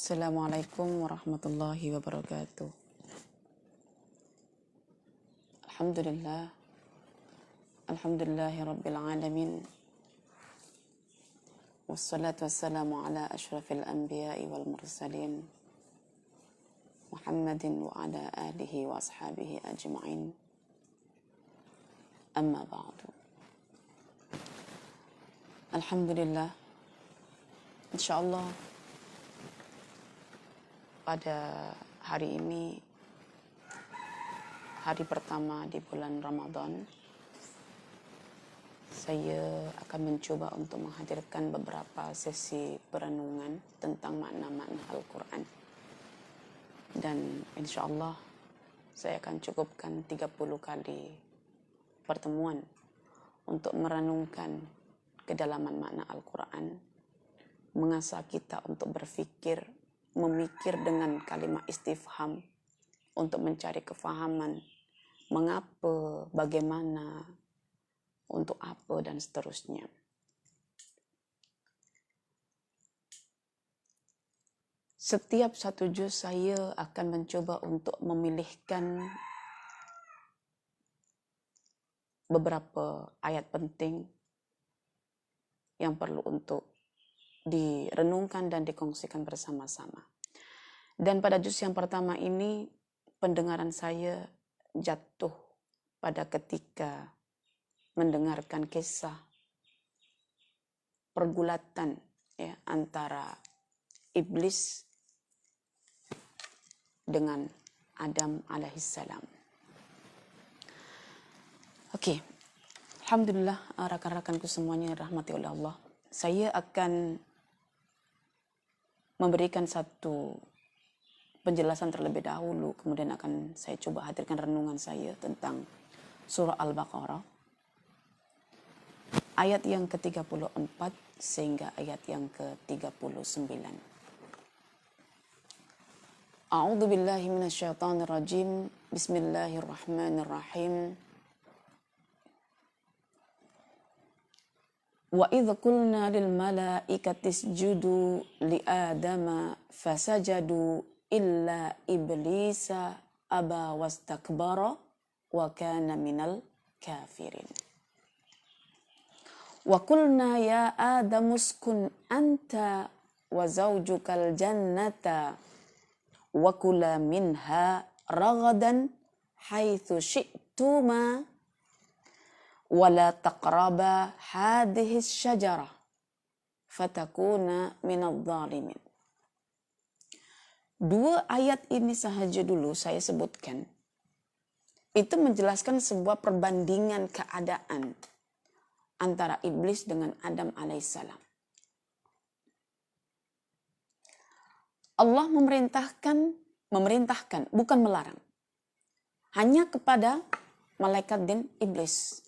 Assalamualaikum warahmatullahi wabarakatuh. Alhamdulillah. Alhamdulillahi rabbil alamin. Wassalatu wassalamu ala ashrafil anbiya'i wal mursalin. Muhammadin wa ala alihi wa ashabihi ajma'in. Amma ba'du. Alhamdulillah. Insyaallah pada hari ini, hari pertama di bulan Ramadan, saya akan mencoba untuk menghadirkan beberapa sesi perenungan tentang makna-makna Al-Quran. Dan insya Allah saya akan cukupkan 30 kali pertemuan untuk merenungkan kedalaman makna Al-Quran, mengasah kita untuk berpikir, memikir dengan kalimat istifham untuk mencari kefahaman mengapa, bagaimana, untuk apa, dan seterusnya. Setiap satu juz saya akan mencoba untuk memilihkan beberapa ayat penting yang perlu untuk direnungkan dan dikongsikan bersama-sama. Dan pada juz yang pertama ini, pendengaran saya jatuh pada ketika mendengarkan kisah pergulatan antara iblis dengan Adam alaihissalam. Oke, alhamdulillah rakan-rakanku semuanya rahmati oleh Allah. Saya akan memberikan satu penjelasan terlebih dahulu, kemudian akan saya coba hadirkan renungan saya tentang surah Al-Baqarah, ayat yang ke-34 sehingga ayat yang ke-39. A'udzu billahi minasyaitonir rajim. Bismillahirrahmanirrahim. Wa idh qulna lil malaikati isjudu li adama fasajadu illa iblisa aba wastakbara wa kana minal kafirin. Wa qulna ya adamu uskun anta wa zawjukal jannata wa kula minha ragadan haitsu syi'tuma wala taqraba hadhihi syajarah fatakuna minadh dhalimin. Dua ayat ini sahaja dulu saya sebutkan. Itu menjelaskan sebuah perbandingan keadaan antara iblis dengan Adam alaihissalam. Allah memerintahkan, bukan melarang. Hanya kepada malaikat dan iblis.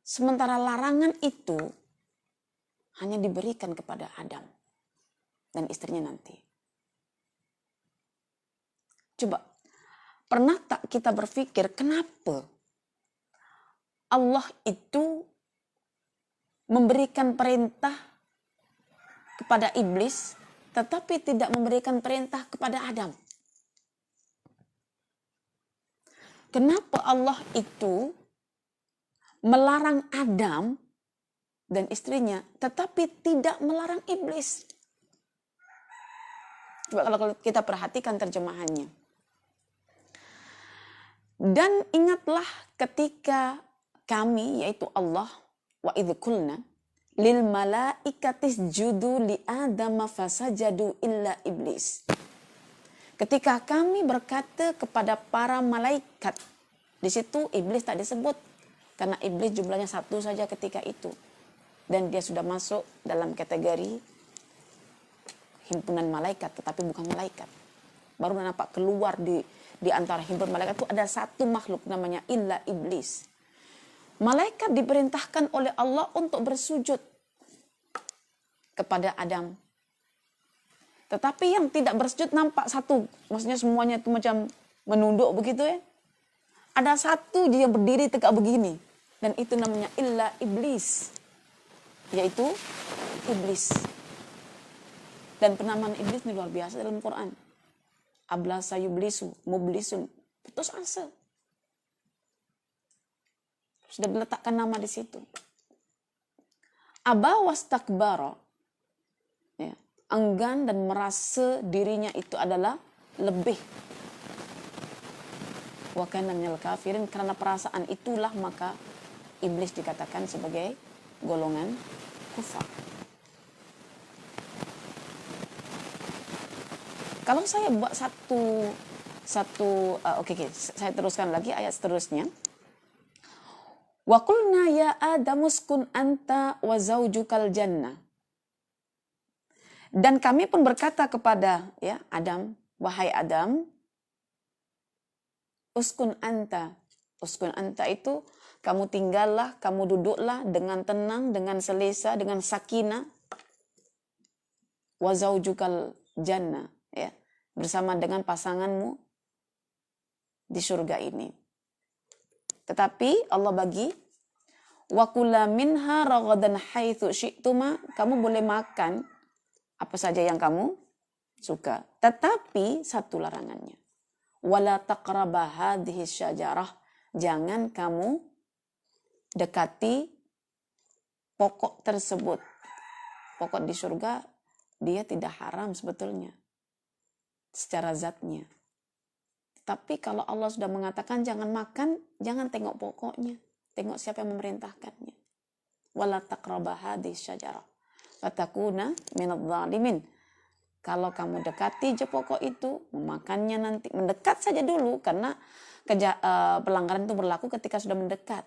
Sementara larangan itu hanya diberikan kepada Adam dan istrinya nanti. Coba, pernah tak kita berpikir kenapa Allah itu memberikan perintah kepada iblis tetapi tidak memberikan perintah kepada Adam? Kenapa Allah itu melarang Adam dan istrinya tetapi tidak melarang iblis? Coba kalau kita perhatikan terjemahannya. Dan ingatlah ketika kami, yaitu Allah, wa idh qulna lil malaikati isjudu li adama fasajadu illa iblis. Ketika kami berkata kepada para malaikat, di situ iblis tak disebut karena iblis jumlahnya satu saja ketika itu, dan dia sudah masuk dalam kategori himpunan malaikat tetapi bukan malaikat. Baru nampak keluar di antara himpunan malaikat itu ada satu makhluk namanya illa iblis. Malaikat diperintahkan oleh Allah untuk bersujud kepada Adam. Tetapi yang tidak bersujud nampak satu. Maksudnya semuanya itu macam menunduk begitu ya. Ada satu dia berdiri tegak begini. Dan itu namanya illa iblis. Yaitu iblis. Dan penamaan iblis ini luar biasa dalam Quran. Ablasa yublisu, mublisun, putus asa. Sudah diletakkan nama di situ. Aba wastakbara, ya, enggan dan merasa dirinya itu adalah lebih. Wa kana minal kafirin, karena perasaan itulah maka iblis dikatakan sebagai golongan kufar. Kalau saya buat oke, saya teruskan lagi ayat seterusnya. Wa qulna ya Adamu uskun anta wa zaujukal jannah. Dan kami pun berkata kepada Adam, wahai Adam, uskun anta. Uskun anta itu kamu tinggallah, kamu duduklah dengan tenang, dengan selesa, dengan sakinah. Wa zaujukal jannah, ya, bersama dengan pasanganmu di surga ini. Tetapi Allah bagi, wa kula minha ragadan haitsu syi'tuma, kamu boleh makan apa saja yang kamu suka. Tetapi satu larangannya. Wala taqraba hadhihi syajarah, jangan kamu dekati pokok tersebut. Pokok di surga dia tidak haram sebetulnya secara zatnya. Tapi kalau Allah sudah mengatakan jangan makan, jangan tengok pokoknya. Tengok siapa yang memerintahkannya. Wala taqraba hadhihi syajarah fatakuna minadh dhalimin. Kalau kamu dekati je pokok itu, memakannya nanti, mendekat saja dulu, karena pelanggaran itu berlaku ketika sudah mendekat.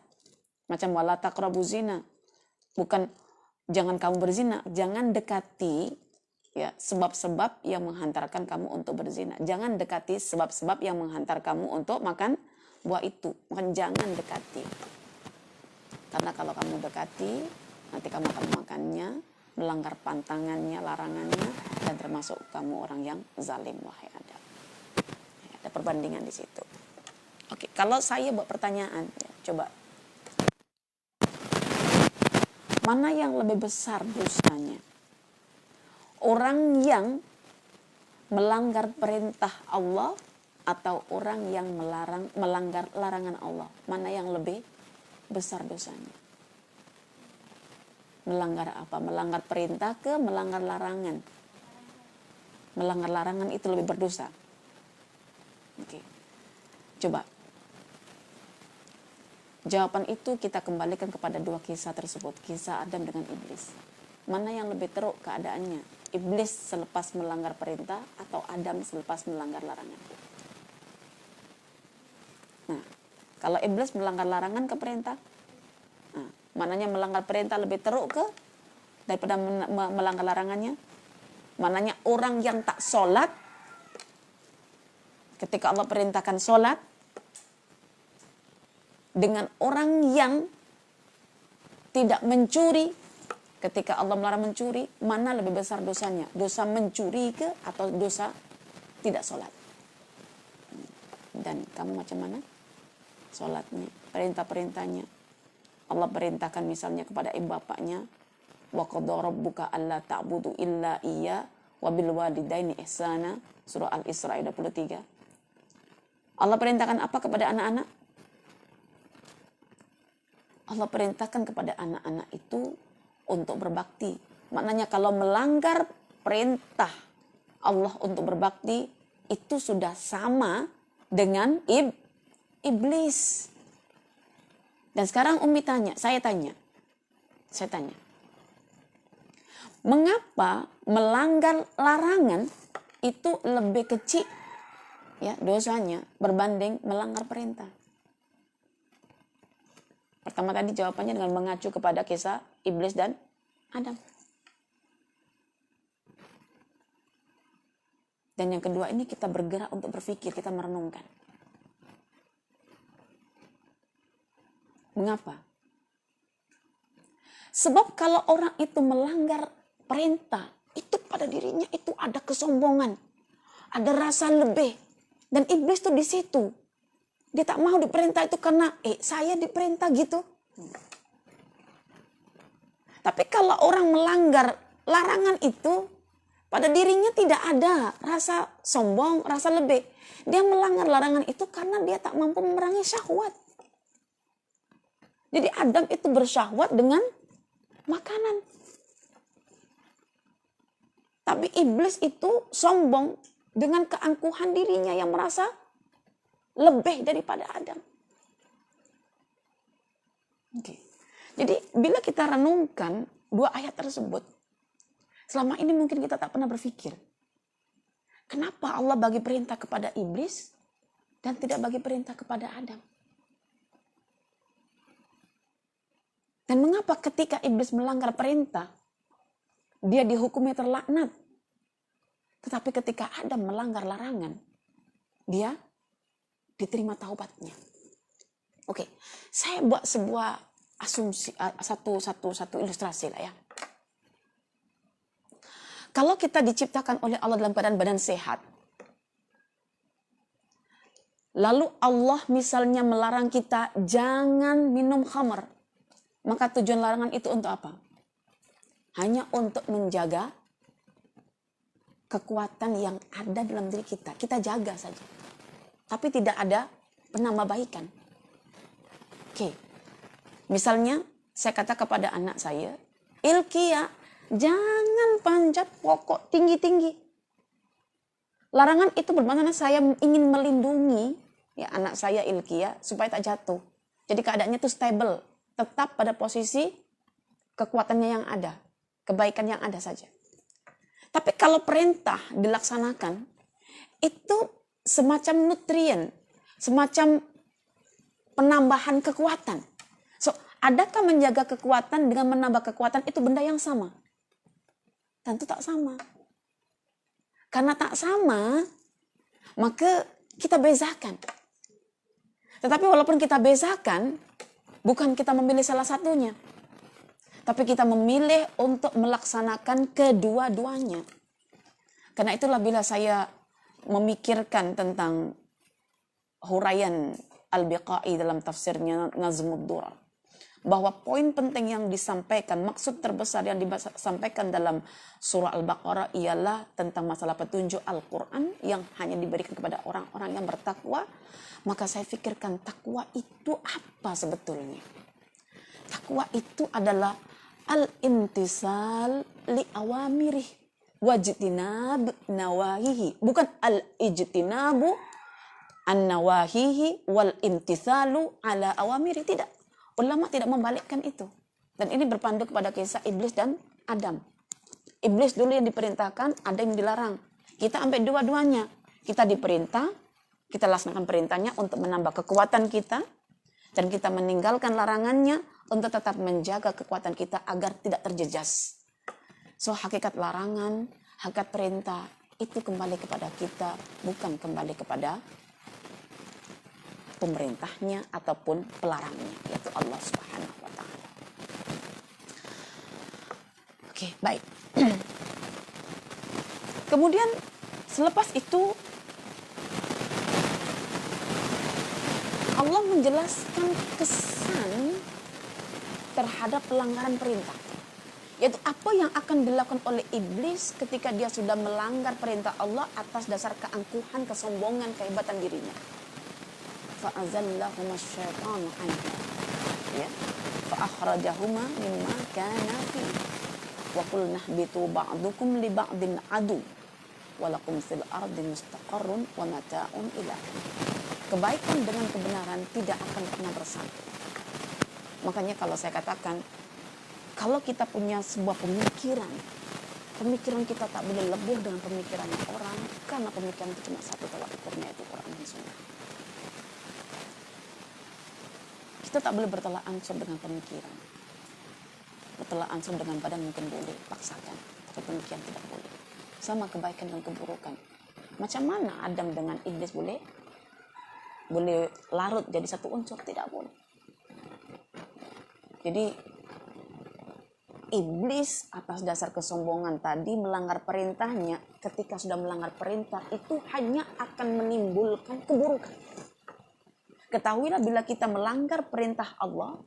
Macam wala taqrabu zina. Bukan jangan kamu berzina, jangan dekati ya sebab-sebab yang menghantarkan kamu untuk berzina. Jangan dekati sebab-sebab yang menghantar kamu untuk makan buah itu. Jangan dekati. Karena kalau kamu dekati, nanti kamu akan makannya, melanggar pantangannya, larangannya, dan termasuk kamu orang yang zalim, wahai Adam. Ya, ada perbandingan di situ. Oke, kalau saya buat pertanyaan, ya, coba. Mana yang lebih besar dosanya? Orang yang melanggar perintah Allah atau orang yang melanggar larangan Allah? Mana yang lebih besar dosanya? Melanggar apa? Melanggar perintah ke melanggar larangan? Melanggar larangan itu lebih berdosa. Oke. Coba. Jawaban itu kita kembalikan kepada dua kisah tersebut. Kisah Adam dengan iblis. Mana yang lebih teruk keadaannya? Iblis selepas melanggar perintah atau Adam selepas melanggar larangan? Nah, kalau iblis melanggar larangan ke perintah, nah, mananya melanggar perintah lebih teruk ke daripada melanggar larangannya? Mananya orang yang tak sholat, ketika Allah perintahkan sholat, dengan orang yang tidak mencuri, ketika Allah melarang mencuri, mana lebih besar dosanya? Dosa mencuri ke atau dosa tidak sholat? Dan kamu macam mana? Sholatnya, perintah-perintahnya. Allah perintahkan misalnya kepada ibu bapaknya, wa qadha rabbuka alla ta'budu illa iya wa bil walidaini ihsana, surah Al-Isra ayat 23. Allah perintahkan apa kepada anak-anak? Allah perintahkan kepada anak-anak itu untuk berbakti. Maknanya kalau melanggar perintah Allah untuk berbakti, itu sudah sama dengan iblis. Dan sekarang Umi tanya, saya tanya. Mengapa melanggar larangan itu lebih kecil ya dosanya berbanding melanggar perintah? Pertama tadi jawabannya dengan mengacu kepada kisah iblis dan Adam. Dan yang kedua ini kita bergerak untuk berpikir, kita merenungkan. Mengapa? Sebab kalau orang itu melanggar perintah, itu pada dirinya itu ada kesombongan, ada rasa lebih. Dan iblis tuh di situ. Dia tak mau diperintah itu karena saya diperintah gitu. Tapi kalau orang melanggar larangan itu, Pada dirinya tidak ada rasa sombong, rasa lebih. Dia melanggar larangan itu karena dia tak mampu memerangi syahwat. Jadi Adam itu bersyahwat dengan makanan. Tapi iblis itu sombong dengan keangkuhan dirinya yang merasa lebih daripada Adam. Oke. Jadi bila kita renungkan dua ayat tersebut, selama ini mungkin kita tak pernah berpikir, kenapa Allah bagi perintah kepada iblis dan tidak bagi perintah kepada Adam? Dan mengapa ketika iblis melanggar perintah, dia dihukumi terlaknat? Tetapi ketika Adam melanggar larangan, dia diterima taubatnya. Oke, saya buat sebuah asumsi, satu ilustrasi lah ya. Kalau kita diciptakan oleh Allah dalam keadaan badan sehat, lalu Allah misalnya melarang kita jangan minum khamr, maka tujuan larangan itu untuk apa? Hanya untuk menjaga kekuatan yang ada dalam diri kita. Kita jaga saja. Tapi tidak ada penambahbaikan. Oke. Misalnya saya kata kepada anak saya, Ilkia, jangan panjat pokok tinggi-tinggi. Larangan itu bermakna saya ingin melindungi ya anak saya Ilkia supaya tak jatuh. Jadi keadaannya itu stable, tetap pada posisi kekuatannya yang ada, kebaikan yang ada saja. Tapi kalau perintah dilaksanakan, itu semacam nutrien, semacam penambahan kekuatan. So, adakah menjaga kekuatan dengan menambah kekuatan itu benda yang sama? Tentu tak sama. Karena tak sama, maka kita bezakan. Tetapi walaupun kita bezakan, bukan kita memilih salah satunya. Tapi kita memilih untuk melaksanakan kedua-duanya. Karena itulah bila saya memikirkan tentang huraian Al-Biqai dalam tafsirnya Nazmud Durar, bahwa poin penting yang disampaikan, maksud terbesar yang disampaikan dalam surah Al-Baqarah ialah tentang masalah petunjuk Al-Quran yang hanya diberikan kepada orang-orang yang bertakwa. Maka saya pikirkan takwa itu apa sebetulnya? Takwa itu adalah al-imtisal li awamirih wajtinab nawahihi. Bukan al-ijtinabu an-nawahihi wal imtisalu ala awamiri. Tidak. Ulama tidak membalikkan itu. Dan ini berpandu kepada kisah iblis dan Adam. Iblis dulu yang diperintahkan, ada yang dilarang. Kita ambil dua-duanya. Kita diperintah, kita laksanakan perintahnya untuk menambah kekuatan kita. Dan kita meninggalkan larangannya untuk tetap menjaga kekuatan kita agar tidak terjejas. So, hakikat larangan, hakikat perintah, itu kembali kepada kita, bukan kembali kepada pemerintahnya ataupun pelarangnya, yaitu Allah Subhanahu wa Ta'ala. Oke, baik. Kemudian selepas itu Allah menjelaskan kesan terhadap pelanggaran perintah, yaitu apa yang akan dilakukan oleh iblis ketika dia sudah melanggar perintah Allah atas dasar keangkuhan, kesombongan, kehebatan dirinya. فَأَزَلَّهُمَا الشَّيْطَانُ عَنْهَا فَأَخْرَجَهُمَا مِمَّا كَانَا فِيهِ وَقُلْنَا اهْبِطُوا بَعْضُكُمْ لِبَعْضٍ عَدُوٌّ وَلَكُمْ فِي الْأَرْضِ مُسْتَقَرٌّ وَمَتَاعٌ إِلَىٰ حِينٍ. Kebaikan dengan kebenaran tidak akan pernah bersatu. Makanya kalau saya katakan, kalau kita punya sebuah pemikiran kita tak boleh lebur dengan pemikiran orang, karena pemikiran itu cuma satu tolak ukurnya, itu Quran dan Sunnah. Kita tak boleh bertolak ansur dengan pemikiran. Bertolak ansur dengan badan mungkin boleh, paksakan. Tapi pemikiran tidak boleh. Sama kebaikan dan keburukan. Macam mana Adam dengan iblis boleh larut jadi satu unsur? Tidak boleh. Jadi iblis atas dasar kesombongan tadi melanggar perintahnya. Ketika sudah melanggar perintah itu hanya akan menimbulkan keburukan. Ketahuilah bila kita melanggar perintah Allah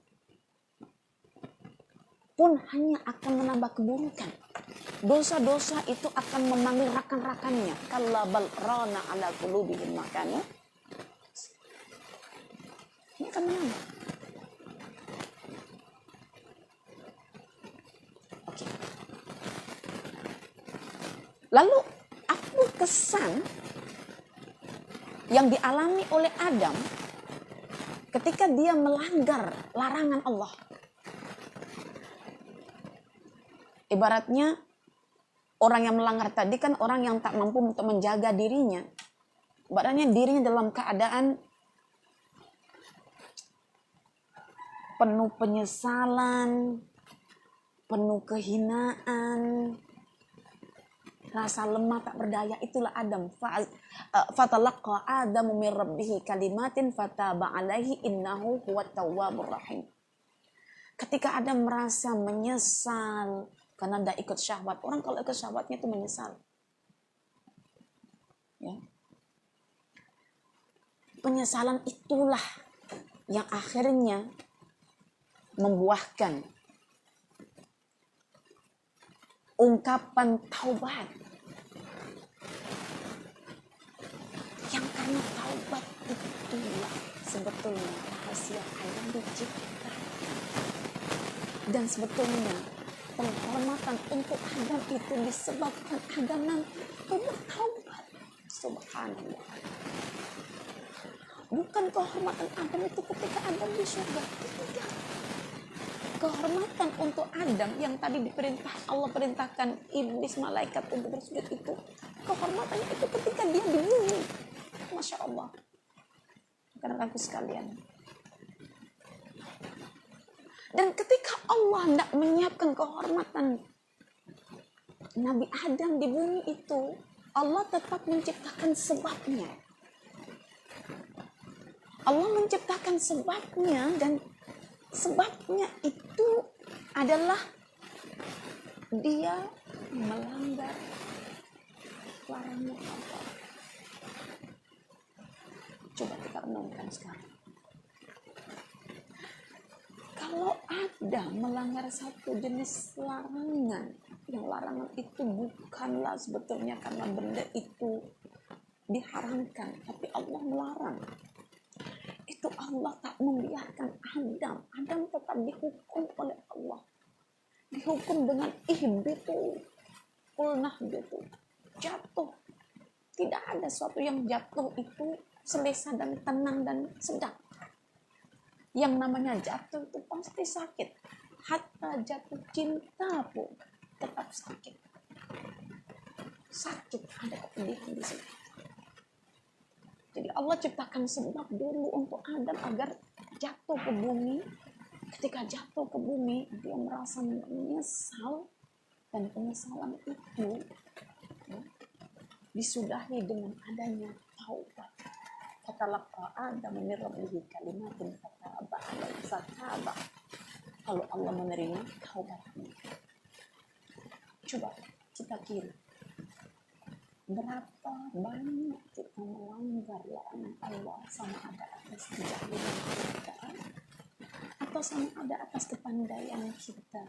pun hanya akan menambah keburukan. dosa-dosa itu akan memanggil rakan-rakannya. Kalla bal rana ala qulubihim ma kanu. Ini akan menambah. Oke. Lalu apa kesan yang dialami oleh Adam ketika dia melanggar larangan Allah? Ibaratnya orang yang melanggar tadi kan orang yang tak mampu untuk menjaga dirinya. Ibaratnya dirinya dalam keadaan penuh penyesalan, penuh kehinaan, rasa lemah tak berdaya. Itulah Adam. Fatalaqa Adamu min rabbih kalimatin fataba alaihi innahu huwat tawwabur rahim. Ketika Adam merasa menyesal karena tidak ikut syahwat. Orang kalau ikut syahwatnya itu menyesal. Ya. Penyesalan itulah yang akhirnya membuahkan ungkapan taubat. Yang karena taubat itulah sebetulnya rahasia Adam diciptakan. Dan sebetulnya penghormatan untuk Adam itu disebabkan Adam nanti bertaubat. Subhanallah. Bukan kehormatan Adam itu ketika Adam di surga. Tidak. Kehormatan untuk Adam yang tadi Allah perintahkan iblis malaikat untuk bersujud itu. Kehormatannya itu ketika dia di bumi. Masya Allah. Karena aku sekalian. Dan ketika Allah tidak menyiapkan kehormatan Nabi Adam di bumi itu, Allah tetap menciptakan sebabnya. Allah menciptakan sebabnya, dan sebabnya itu adalah dia melanggar larangan Allah. Coba kita renungkan sekarang. Kalau ada melanggar satu jenis larangan, yang larangan itu bukanlah sebetulnya karena benda itu diharamkan, tapi Allah melarang. Itu Allah tak membiarkan Adam tetap dihukum oleh Allah. Dihukum dengan ihbitu, qulnah gitu, jatuh. Tidak ada sesuatu yang jatuh itu selesa dan tenang dan sedap. Yang namanya jatuh itu pasti sakit. Hatta jatuh cinta pun tetap sakit. Sakit, ada kepedihan di sini. Jadi Allah ciptakan sebab dulu untuk Adam agar jatuh ke bumi. Ketika jatuh ke bumi, dia merasa menyesal. Dan penyesalan itu disudahi dengan adanya taubat. Fatalaqa Adamu min rabbih kalimatin fataba alaihi fataba. Kalau Allah menerima taubatnya. Coba kita kira berapa banyak kita melanggar larangan Allah, sama ada atas kejahilan kita atau sama ada atas kepandaian kita,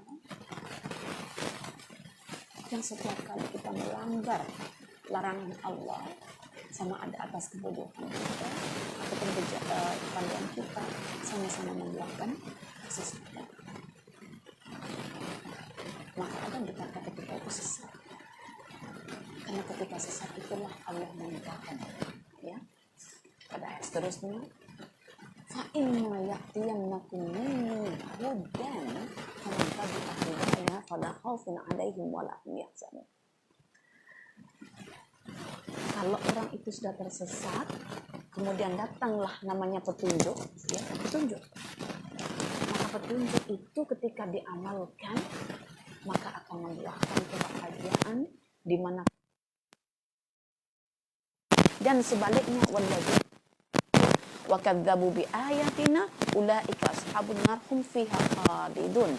yang setiap kali kita melanggar larangan Allah, sama ada atas kebodohan kita ataupun kepandaian kita, sama-sama membuahkan kesesatan. Maka ada yang berkata kita itu sesat. Karena ketika sesat itulah Allah menikahkan. Ya. Pada ayat seterusnya, فَإِمَّا يَأْتِيَنَّكُم مِّنِّي هُدًى فَمَن تَبِعَ هُدَايَ فَلَا خَوْفٌ عَلَيْهِمْ وَلَا هُمْ يَحْزَنُونَ. Kalau orang itu sudah tersesat, kemudian datanglah namanya petunjuk, ya, petunjuk. Maka petunjuk itu ketika diamalkan, maka akan membuahkan kebahagiaan di mana. Dan sebaliknya, wallahi wa kadzdzabu bi ayatina ulaika ashabun nar hum fiha khalidun.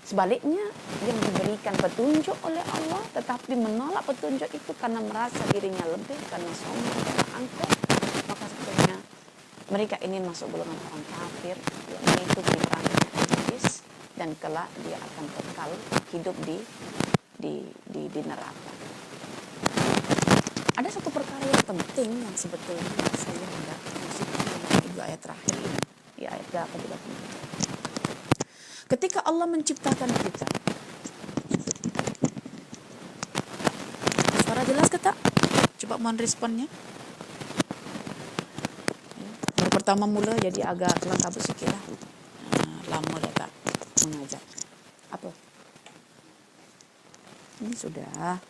Sebaliknya, yang diberikan petunjuk oleh Allah tetapi menolak petunjuk itu karena merasa dirinya lebih, karena sombong, karena angkuh, maka sebetulnya mereka ini masuk golongan orang kafir yang mengikuti perangai iblis, dan kelak dia akan kekal hidup di di neraka. Ada satu perkara yang penting yang sebetulnya saya hendak masukkan di ayat terakhir ini, di ayat ke-30. Ketika Allah menciptakan kita, suara jelas ke tak? Coba mohon responnya. Baru pertama mula jadi agak kelangkabut sikit lah. Lama dah tak mengajar. Apa? Ini sudah.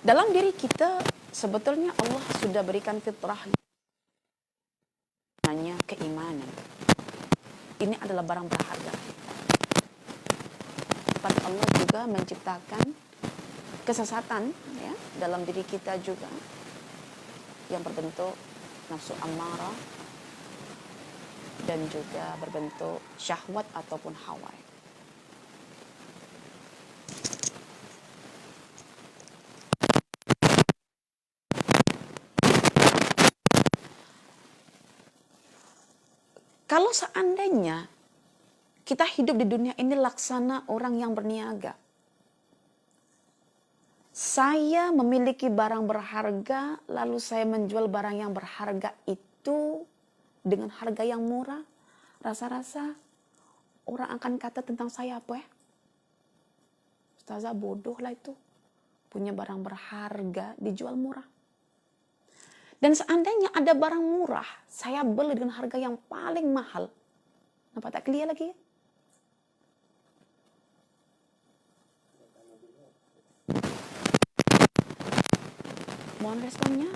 Dalam diri kita sebetulnya Allah sudah berikan fitrah namanya keimanan. Ini adalah barang berharga. Pada Allah juga menciptakan kesesatan ya dalam diri kita juga yang berbentuk nafsu ammarah dan juga berbentuk syahwat ataupun hawa. Kalau seandainya kita hidup di dunia ini laksana orang yang berniaga, saya memiliki barang berharga, lalu saya menjual barang yang berharga itu dengan harga yang murah, rasa-rasa orang akan kata tentang saya apa ya? Ustazah bodoh lah itu, punya barang berharga dijual murah. Dan seandainya ada barang murah, saya beli dengan harga yang paling mahal. Nampak tak clear lagi? Mohon responnya.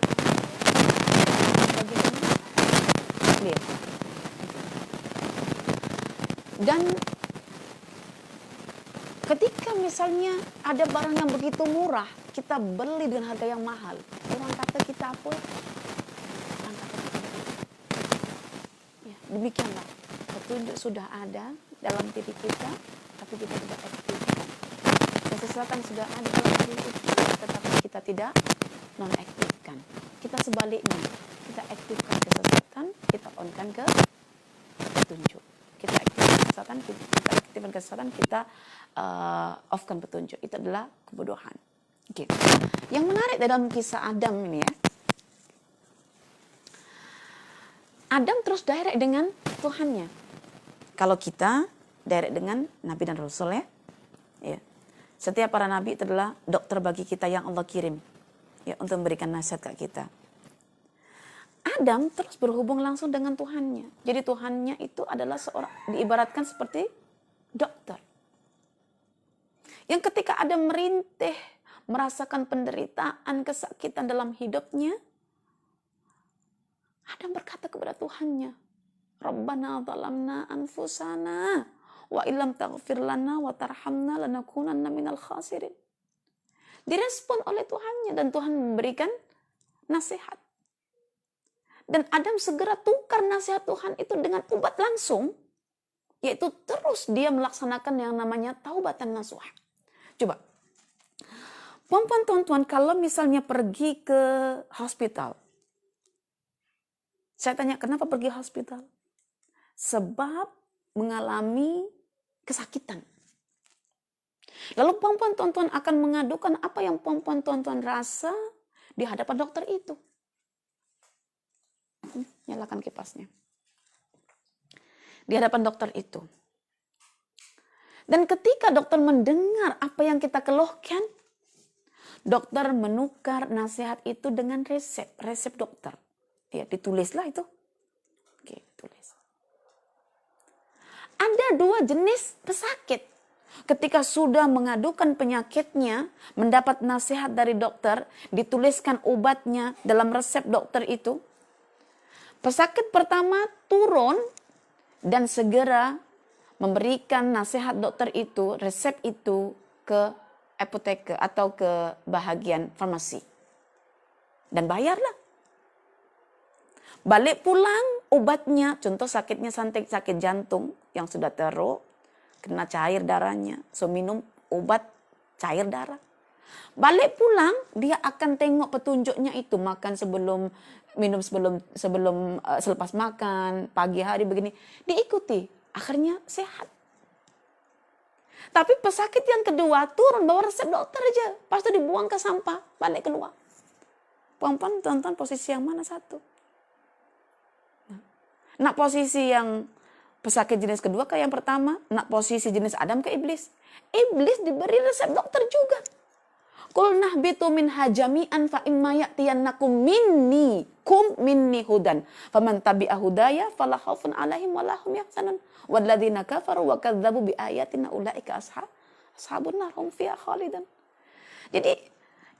Bagaimana? Clear. Dan ketika misalnya ada barang yang begitu murah, kita beli dengan harga yang mahal. Orang kata kita apa? Demikianlah, petunjuk sudah ada dalam diri kita, tapi kita tidak aktifkan. Kesesatan sudah ada dalam diri kita, tetapi kita tidak nonaktifkan. Kita sebaliknya, kita aktifkan kesesatan, kita onkan ke petunjuk. Kita aktifkan kesesatan, kita offkan petunjuk. Itu adalah kebodohan. Okay. Yang menarik dalam kisah Adam ini ya, Adam terus direct dengan Tuhannya. Kalau kita direct dengan Nabi dan Rasul ya. Setiap para Nabi itu adalah dokter bagi kita yang Allah kirim ya untuk memberikan nasihat ke kita. Adam terus berhubung langsung dengan Tuhannya. Jadi Tuhannya itu adalah seorang diibaratkan seperti dokter. Yang ketika Adam merintih, merasakan penderitaan, kesakitan dalam hidupnya, Adam berkata kepada Tuhannya, Rabbana zalamna anfusana wa illam taghfir lana wa tarhamna lanakunanna minal khasirin. Direspon oleh Tuhannya dan Tuhan memberikan nasihat. Dan Adam segera tukar nasihat Tuhan itu dengan obat langsung, yaitu terus dia melaksanakan yang namanya taubatan nasuha. Coba, puan-puan tuan-tuan, kalau misalnya pergi ke hospital, saya tanya, kenapa pergi hospital? Sebab mengalami kesakitan. Lalu puan-puan tuan-tuan akan mengadukan apa yang puan-puan tuan-tuan rasa di hadapan dokter itu. Nyalakan kipasnya. Di hadapan dokter itu. Dan ketika dokter mendengar apa yang kita keluhkan, dokter menukar nasihat itu dengan resep dokter. Ya, ditulislah itu. Oke, tulis. Ada dua jenis pesakit. Ketika sudah mengadukan penyakitnya, mendapat nasihat dari dokter, dituliskan obatnya dalam resep dokter itu. Pesakit pertama turun dan segera memberikan nasihat dokter itu, resep itu ke apoteker atau ke bahagian farmasi. Dan bayarlah. Balik pulang obatnya, contoh sakitnya sakit jantung yang sudah teruk, kena cair darahnya, so minum obat cair darah. Balik pulang dia akan tengok petunjuknya itu, makan sebelum minum selepas makan, pagi hari begini, diikuti. Akhirnya sehat. Tapi pesakit yang kedua turun bawa resep dokter aja. Pas itu dibuang ke sampah, balik keluar. Perempuan tonton posisi yang mana satu? Nak posisi yang pesakit jenis kedua ke yang pertama, nak posisi jenis Adam ke iblis. Iblis diberi resep dokter juga. Qul nahbitu minha jami'an fa imma ya'tiyannakum minni hudan faman tabi'a hudaya fala khaufun 'alaihim wa lahum yahzanun walladzina kafaru wa kadzdzabu bi ayatina ulaika ashabun nar hum fiha khalidun. Jadi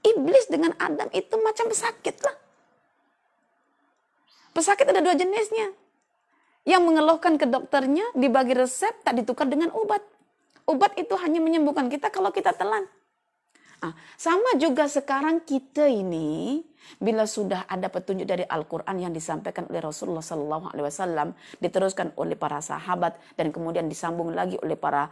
iblis dengan Adam itu macam pesakit lah. Pesakit ada dua jenisnya. Yang mengeluhkan ke dokternya, dibagi resep, tak ditukar dengan obat. Obat itu hanya menyembuhkan kita kalau kita telan. Sama juga sekarang kita ini, bila sudah ada petunjuk dari Al-Quran yang disampaikan oleh Rasulullah SAW, diteruskan oleh para sahabat, dan kemudian disambung lagi oleh para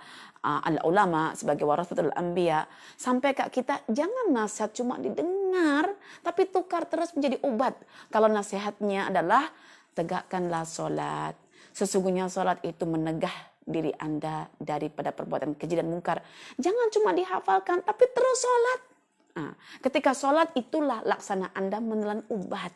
ulama sebagai warasatul anbiya, sampai ke kita, jangan nasihat cuma didengar, tapi tukar terus menjadi obat. Kalau nasihatnya adalah, tegakkanlah sholat. Sesungguhnya sholat itu menegah diri Anda daripada perbuatan keji dan mungkar. Jangan cuma dihafalkan, tapi terus sholat. Ketika sholat itulah laksana Anda menelan obat.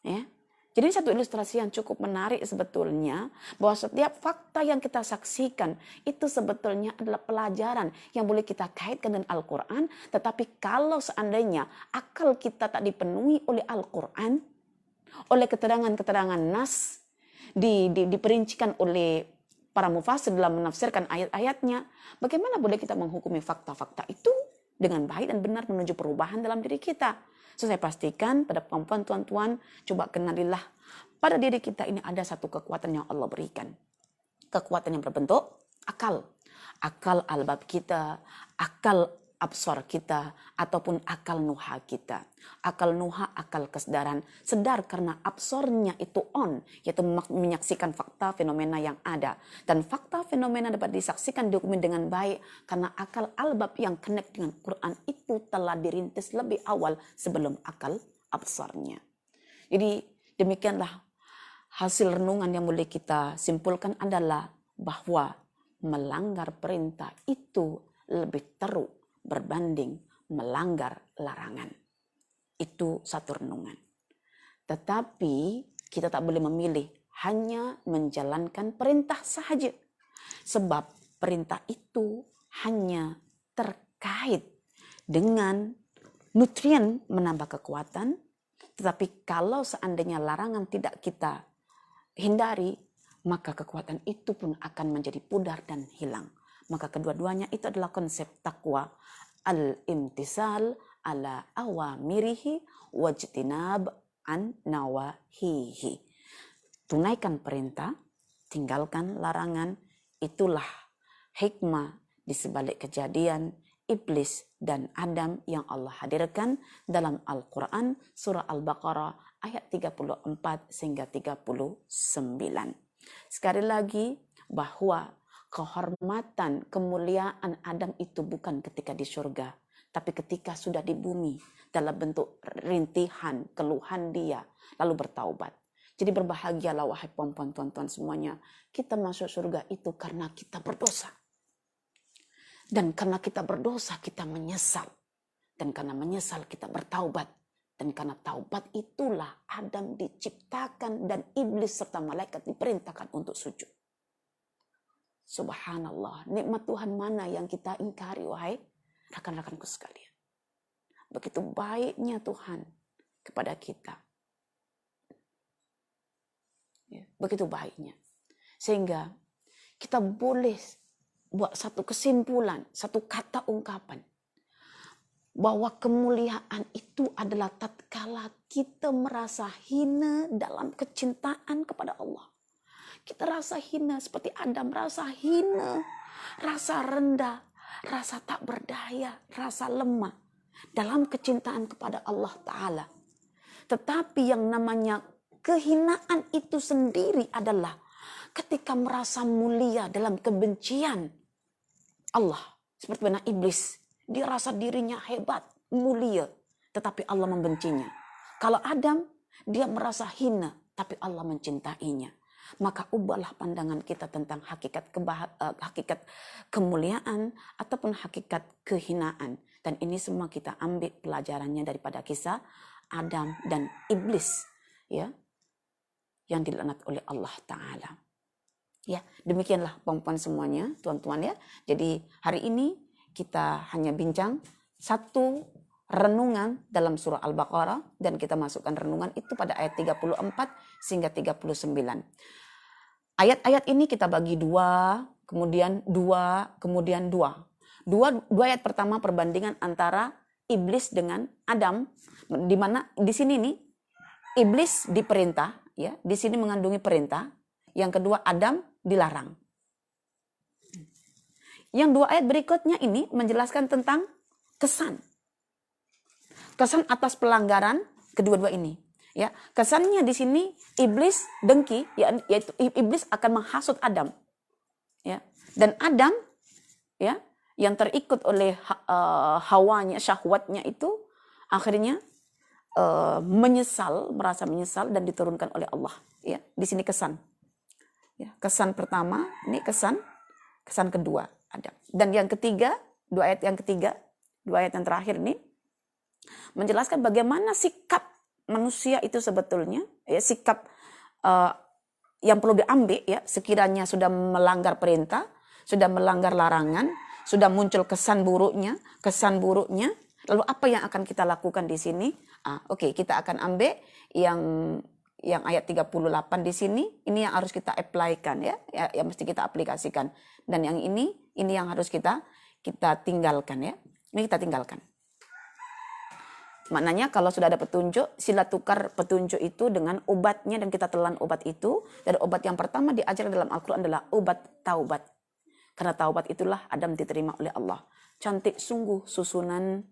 Ya. Jadi satu ilustrasi yang cukup menarik sebetulnya, bahwa setiap fakta yang kita saksikan itu sebetulnya adalah pelajaran yang boleh kita kaitkan dengan Al-Quran. Tetapi kalau seandainya akal kita tak dipenuhi oleh Al-Quran, oleh keterangan-keterangan nas, diperincikan oleh para mufassir dalam menafsirkan ayat-ayatnya, bagaimana boleh kita menghukumi fakta-fakta itu dengan baik dan benar menuju perubahan dalam diri kita. So, saya pastikan pada perempuan, tuan-tuan, coba kenalilah pada diri kita ini ada satu kekuatan yang Allah berikan. Kekuatan yang berbentuk akal. Akal albab kita, akal absor kita, ataupun akal nuha kita. Akal nuha, akal kesedaran. Sedar karena absornya itu on, yaitu menyaksikan fakta fenomena yang ada. Dan fakta fenomena dapat disaksikan, dihukumi dengan baik, karena akal albab yang connect dengan Quran itu telah dirintis lebih awal sebelum akal absornya. Jadi demikianlah hasil renungan yang boleh kita simpulkan adalah bahwa melanggar perintah itu lebih teruk berbanding melanggar larangan. Itu satu renungan. Tetapi kita tak boleh memilih hanya menjalankan perintah sahaja. Sebab perintah itu hanya terkait dengan nutrien menambah kekuatan. Tetapi kalau seandainya larangan tidak kita hindari, maka kekuatan itu pun akan menjadi pudar dan hilang. Maka kedua-duanya itu adalah konsep takwa. Al-imtisal ala awamirihi wajtinab an nawahihi. Tunaikan perintah, tinggalkan larangan. Itulah hikmah di sebalik kejadian iblis dan Adam yang Allah hadirkan dalam Al-Quran surah Al-Baqarah ayat 34 sehingga 39. Sekali lagi bahwa kehormatan, kemuliaan Adam itu bukan ketika di surga, tapi ketika sudah di bumi dalam bentuk rintihan, keluhan dia, lalu bertaubat. Jadi berbahagialah wahai perempuan, tuan-tuan semuanya. Kita masuk surga itu karena kita berdosa. Dan karena kita berdosa kita menyesal. Dan karena menyesal kita bertaubat. Dan karena taubat itulah Adam diciptakan dan iblis serta malaikat diperintahkan untuk sujud. Subhanallah, nikmat Tuhan mana yang kita ingkari wahai rekan-rekanku sekalian. Begitu baiknya Tuhan kepada kita. Ya, begitu baiknya. Sehingga kita boleh buat satu kesimpulan, satu kata ungkapan. Bahwa kemuliaan itu adalah tatkala kita merasa hina dalam kecintaan kepada Allah. Kita rasa hina seperti Adam, rasa hina, rasa rendah, rasa tak berdaya, rasa lemah dalam kecintaan kepada Allah Ta'ala. Tetapi yang namanya kehinaan itu sendiri adalah ketika merasa mulia dalam kebencian Allah. Seperti benar iblis, dia rasa dirinya hebat, mulia, tetapi Allah membencinya. Kalau Adam, Dia merasa hina, tapi Allah mencintainya. Maka ubahlah pandangan kita tentang hakikat hakikat kemuliaan ataupun hakikat kehinaan. Dan ini semua kita ambil pelajarannya daripada kisah Adam dan iblis, ya, yang dilaknat oleh Allah Ta'ala. Ya, demikianlah perempuan semuanya, tuan-tuan ya. Jadi hari ini kita hanya bincang satu renungan dalam surah Al-Baqarah, dan kita masukkan renungan itu pada ayat 34 hingga 39. Ayat-ayat ini kita bagi dua, kemudian dua. Dua ayat pertama perbandingan antara iblis dengan Adam, di mana di sini nih iblis diperintah, ya, di sini mengandungi perintah. Yang kedua Adam dilarang. Yang dua ayat berikutnya ini menjelaskan tentang kesan atas pelanggaran kedua-dua ini. Ya, kesannya di sini iblis dengki, yaitu iblis akan menghasut Adam. Ya, dan Adam, ya, yang terikut oleh hawanya, syahwatnya itu akhirnya merasa menyesal dan diturunkan oleh Allah. Ya, di sini kesan. Ya, kesan pertama, ini kesan kedua Adam. Dan yang ketiga, dua ayat yang terakhir ini menjelaskan bagaimana sikap manusia itu sebetulnya, ya, sikap yang perlu diambil, ya, sekiranya sudah melanggar perintah, sudah melanggar larangan, sudah muncul kesan buruknya, lalu apa yang akan kita lakukan di sini? Oke, kita akan ambil yang ayat 38 di sini, ini yang harus kita apply-kan, ya, yang mesti kita aplikasikan. Dan yang ini yang harus kita tinggalkan, ya. Ini kita tinggalkan. Maknanya kalau sudah ada petunjuk, sila tukar petunjuk itu dengan obatnya dan kita telan obat itu. Dan obat yang pertama diajarkan dalam Al-Quran adalah obat taubat. Karena taubat itulah Adam diterima oleh Allah. Cantik sungguh susunan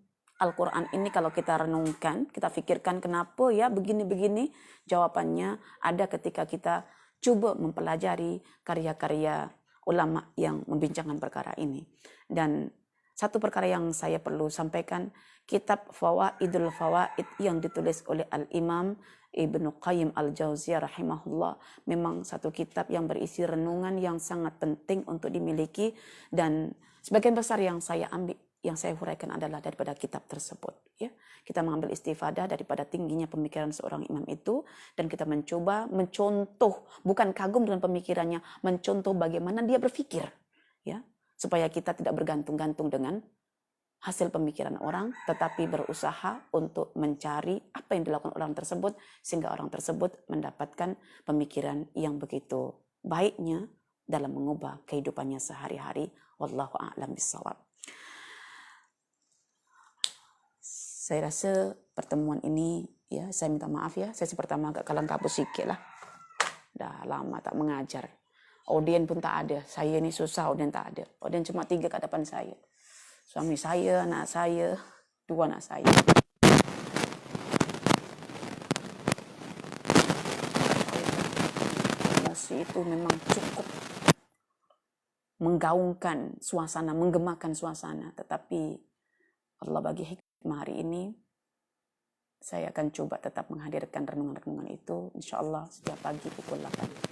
Al-Quran ini kalau kita renungkan, kita pikirkan kenapa ya begini-begini. Jawabannya ada ketika kita coba mempelajari karya-karya ulama yang membincangkan perkara ini. Dan satu perkara yang saya perlu sampaikan, kitab Fawaidul Fawaid yang ditulis oleh Al-Imam Ibnu Qayyim Al-Jauziyah rahimahullah memang satu kitab yang berisi renungan yang sangat penting untuk dimiliki, dan sebagian besar yang saya ambil, yang saya huraikan adalah daripada kitab tersebut, ya. Kita mengambil istifadah daripada tingginya pemikiran seorang imam itu, dan kita mencoba mencontoh, bukan kagum dengan pemikirannya, mencontoh bagaimana dia berpikir, ya, supaya kita tidak bergantung-gantung dengan hasil pemikiran orang, tetapi berusaha untuk mencari apa yang dilakukan orang tersebut, sehingga orang tersebut mendapatkan pemikiran yang begitu baiknya dalam mengubah kehidupannya sehari-hari. Wallahu a'lam bishawab. Saya rasa pertemuan ini, ya, saya minta maaf ya, saya pertama agak kalang kabut sikit lah. Dah lama tak mengajar. Audien pun tak ada. Saya ni susah, audien tak ada. Audien cuma 3 kat depan saya. Suami saya, anak saya, 2 anak saya. Emosi itu memang cukup menggaungkan suasana, menggemakan suasana. Tetapi Allah bagi hikmah hari ini, saya akan coba tetap menghadirkan renungan-renungan itu. InsyaAllah setiap pagi pukul 8.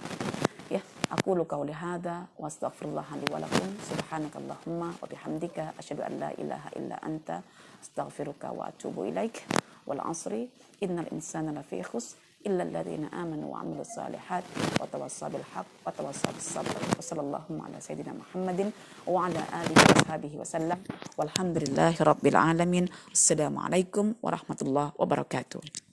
Ya, aku lu qauli hadza wa astaghfirullah li wa lakum subhanakallahumma wa bihamdika asyhadu an la ilaha illa anta astaghfiruka wa atubu ilaik. Wal 'asri innal insana lafi khusr illa alladhina amanu wa 'amilus salihat wa tawassaw bil haqq wa tawassaw bis sabr. Wa sallallahu ala sayidina Muhammadin wa ala alihi wa sahbihi wa sallam. Walhamdulillahirabbil alamin. Assalamualaikum warahmatullahi wabarakatuh.